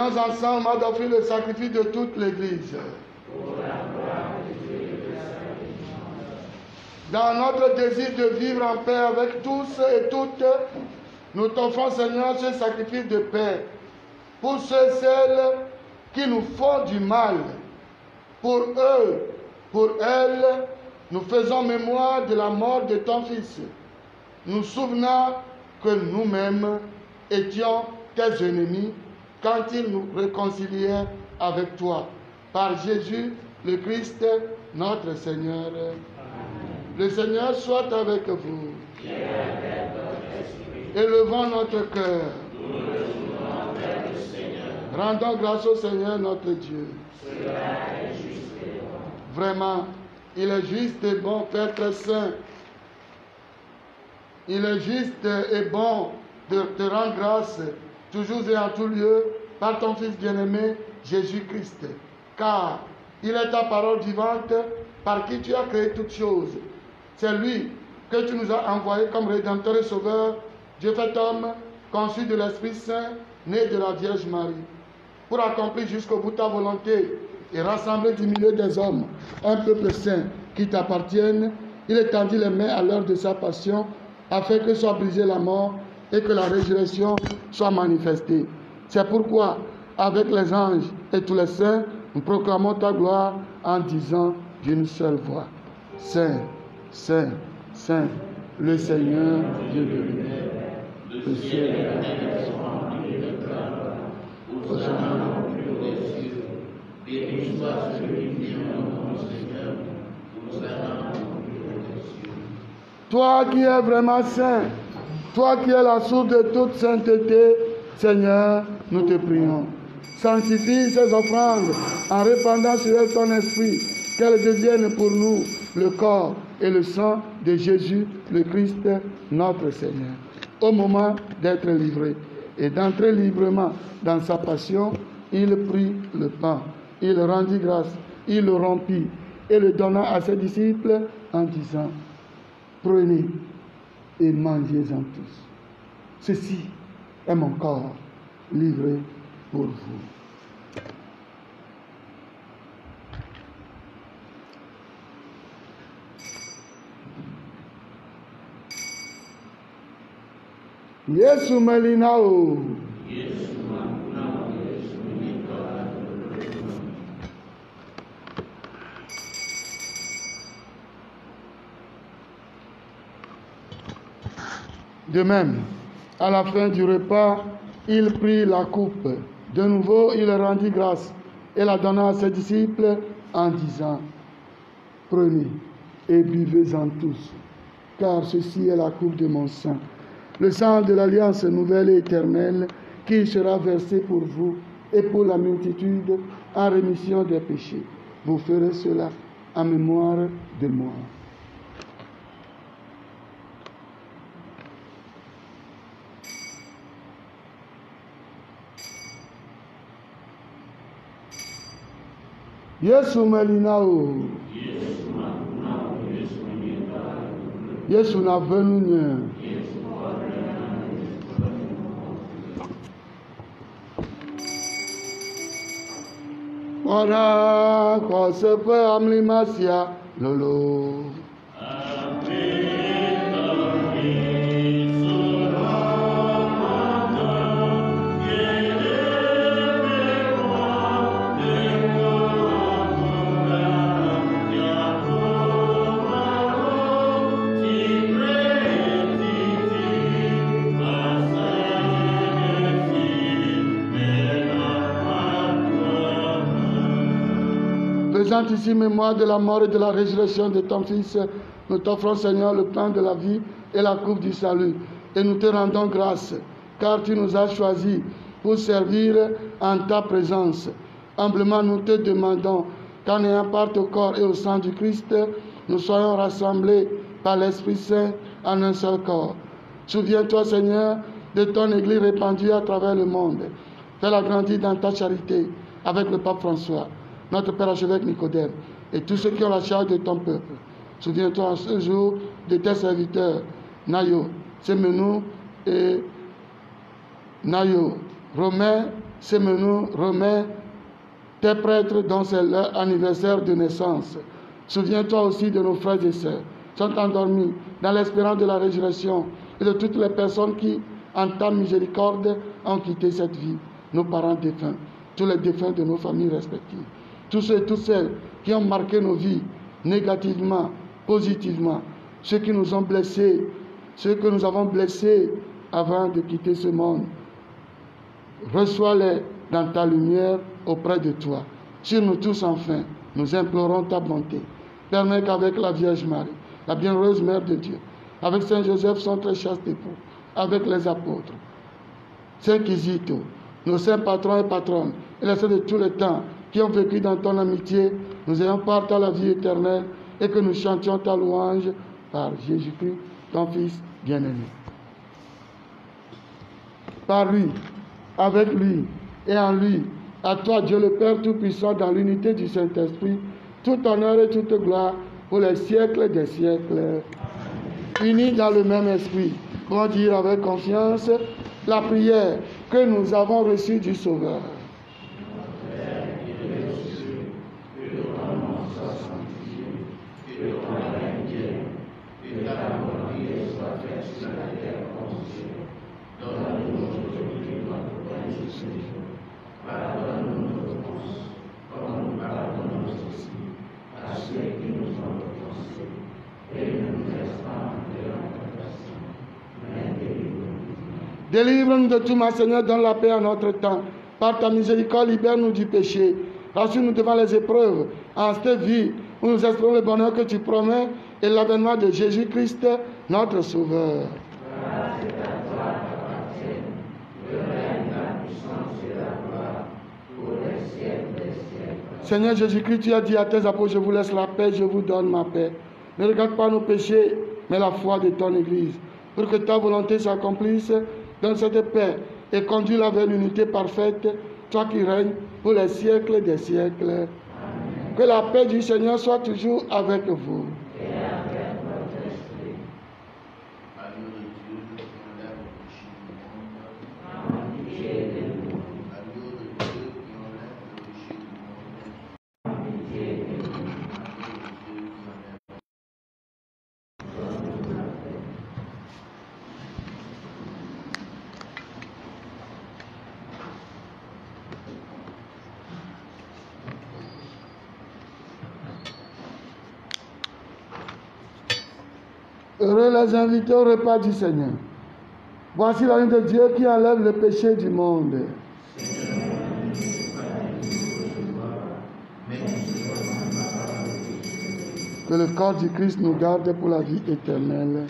Prions ensemble d'offrir le sacrifice de toute l'Église. Dans notre désir de vivre en paix avec tous et toutes, nous t'offrons, Seigneur, ce sacrifice de paix. Pour ceux et celles qui nous font du mal, pour eux, pour elles, nous faisons mémoire de la mort de ton Fils, nous souvenant que nous-mêmes étions tes ennemis quand il nous réconciliait avec toi. Par Jésus, le Christ, notre Seigneur. Amen. Le Seigneur soit avec vous. Élevons notre cœur. Rendons grâce au Seigneur notre Dieu. Vraiment, il est juste et bon, Père très saint. Il est juste et bon de te rendre grâce, toujours et en tout lieu, par ton Fils bien-aimé, Jésus-Christ. Car il est ta parole vivante, par qui tu as créé toutes choses. C'est lui que tu nous as envoyé comme Rédempteur et Sauveur, Dieu fait homme, conçu de l'Esprit Saint, né de la Vierge Marie, pour accomplir jusqu'au bout ta volonté et rassembler du milieu des hommes un peuple saint qui t'appartienne. Il étendit les mains à l'heure de sa passion, afin que soit brisée la mort et que la résurrection soit manifestée. C'est pourquoi, avec les anges et tous les saints, nous proclamons ta gloire en disant d'une seule voix: Saint, Saint, Saint, le Seigneur Dieu de l'univers, le ciel et la terre sont remplis de ta gloire. Hosanna au plus haut des cieux. Béni soit celui qui vient au nom du Seigneur. Hosanna au plus haut des cieux. Toi qui es vraiment saint, toi qui es la source de toute sainteté, Seigneur, nous te prions. Sanctifie ces offrandes en répandant sur elles ton esprit, qu'elles deviennent pour nous le corps et le sang de Jésus, le Christ, notre Seigneur. Au moment d'être livré et d'entrer librement dans sa passion, il prit le pain, il rendit grâce, il le rompit et le donna à ses disciples en disant: Prenez et mangez-en tous. Ceci est mon corps livré pour vous. Yesu Melinao. De même, à la fin du repas, il prit la coupe. De nouveau, il rendit grâce et la donna à ses disciples en disant: Prenez et buvez-en tous, car ceci est la coupe de mon sang, le sang de l'alliance nouvelle et éternelle, qui sera versé pour vous et pour la multitude en rémission des péchés. Vous ferez cela en mémoire de moi. Yesu Melinao. Yesu na venunya. Ora ko sepe amlimasia lolo. Faisant ici mémoire de la mort et de la résurrection de ton Fils, nous t'offrons, Seigneur, le pain de la vie et la coupe du salut. Et nous te rendons grâce, car tu nous as choisis pour servir en ta présence. Humblement, nous te demandons qu'en ayant part au corps et au sang du Christ, nous soyons rassemblés par l'Esprit Saint en un seul corps. Souviens-toi, Seigneur, de ton Église répandue à travers le monde. Fais-la grandir dans ta charité avec le pape François, notre Père archevêque Nicodème, et tous ceux qui ont la charge de ton peuple. Souviens-toi en ce jour de tes serviteurs, Nayo, Semenou et Nayo, Romain nous remet tes prêtres dont c'est leur anniversaire de naissance. Souviens-toi aussi de nos frères et sœurs qui sont endormis dans l'espérance de la résurrection et de toutes les personnes qui, en ta miséricorde, ont quitté cette vie. Nos parents défunts, tous les défunts de nos familles respectives, tous ceux et toutes celles qui ont marqué nos vies négativement, positivement, ceux qui nous ont blessés, ceux que nous avons blessés avant de quitter ce monde. Reçois-les dans ta lumière auprès de toi. Sur nous tous enfin, nous implorons ta bonté. Permets qu'avec la Vierge Marie, la bienheureuse Mère de Dieu, avec Saint Joseph, son très chaste époux, avec les apôtres, Saint Kizito, nos saints patrons et patronnes, et les saints de tous les temps, qui ont vécu dans ton amitié, nous ayons part à la vie éternelle et que nous chantions ta louange par Jésus-Christ, ton Fils bien-aimé. Par lui, avec lui et en lui, à toi Dieu le Père Tout-Puissant, dans l'unité du Saint-Esprit, tout honneur et toute gloire pour les siècles des siècles. Unis dans le même esprit, pour dire avec confiance la prière que nous avons reçue du Sauveur. Délivre-nous de tout mal, Seigneur, donne la paix à notre temps. Par ta miséricorde, libère-nous du péché. Rassure-nous devant les épreuves, en cette vie où nous espérons le bonheur que tu promets et l'avènement de Jésus-Christ, notre Sauveur. Seigneur Jésus-Christ, tu as dit à tes apôtres, je vous laisse la paix, je vous donne ma paix. Ne regarde pas nos péchés, mais la foi de ton Église. Pour que ta volonté s'accomplisse dans cette paix et conduis-la vers l'unité parfaite, toi qui règnes pour les siècles des siècles. Amen. Que la paix du Seigneur soit toujours avec vous. Et avec votre esprit. Heureux les invités au repas du Seigneur. Voici la ligne de Dieu qui enlève le péché du monde. Que le corps du Christ nous garde pour la vie éternelle.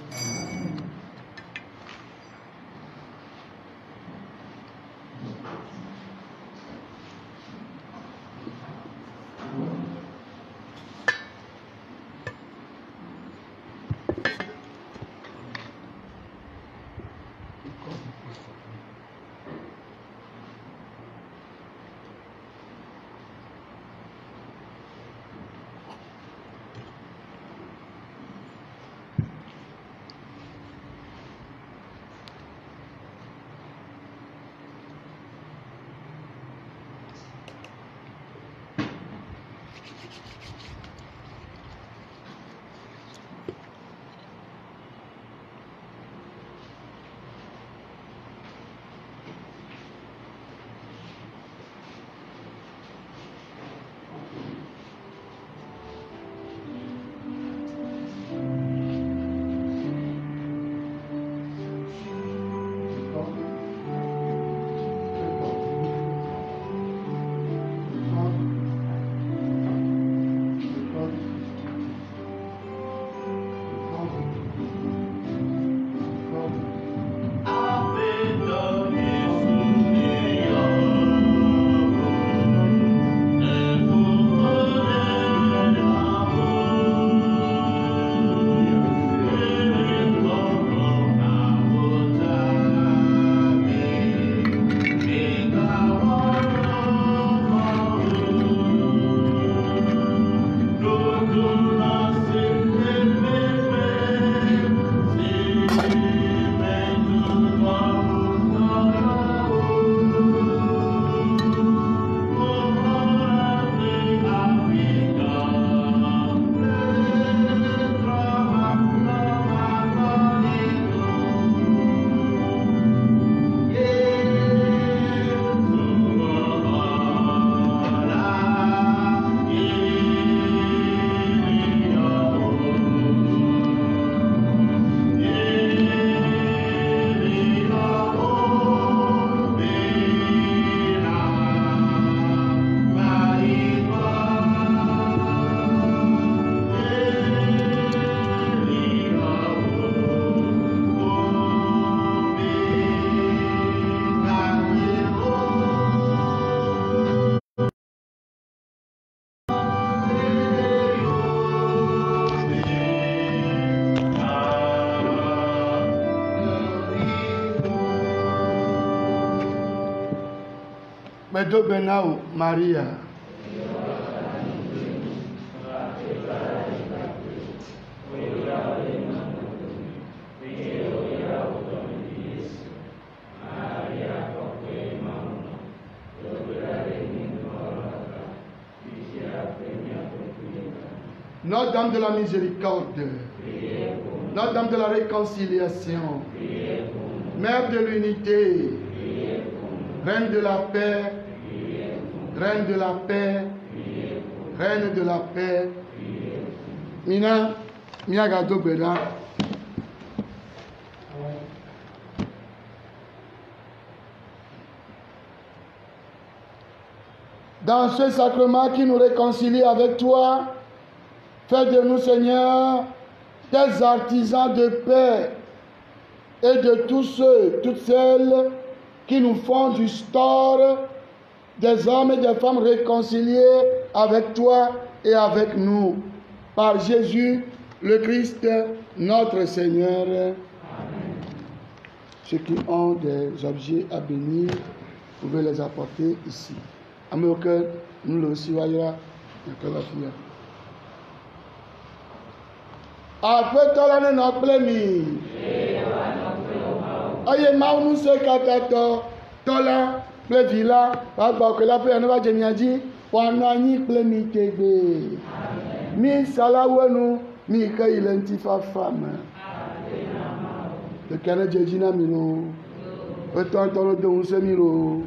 Medo Benao, Maria. Notre-Dame de la Miséricorde, Notre-Dame de la Réconciliation, Mère de l'Unité, Reine de la paix, Reine de la paix, Reine de la paix, Mina, Miagado Beda. Dans ce sacrement qui nous réconcilie avec toi, fais de nous, Seigneur, des artisans de paix et de tous ceux, toutes celles qui nous font du store des hommes et des femmes réconciliés avec toi et avec nous. Par Jésus, le Christ, notre Seigneur. Amen. Ceux qui ont des objets à bénir, vous pouvez les apporter ici. Amour, nous le aussi voyons. Après tout l'année non plémi. Aye mau nous se katato tola plevila papa que la paix ne va jamais dire pendant ni plémi tebe. Mi sala wenu mi ka ilenti fa femme. Le canadien dina mino. Autant dans le don se miro.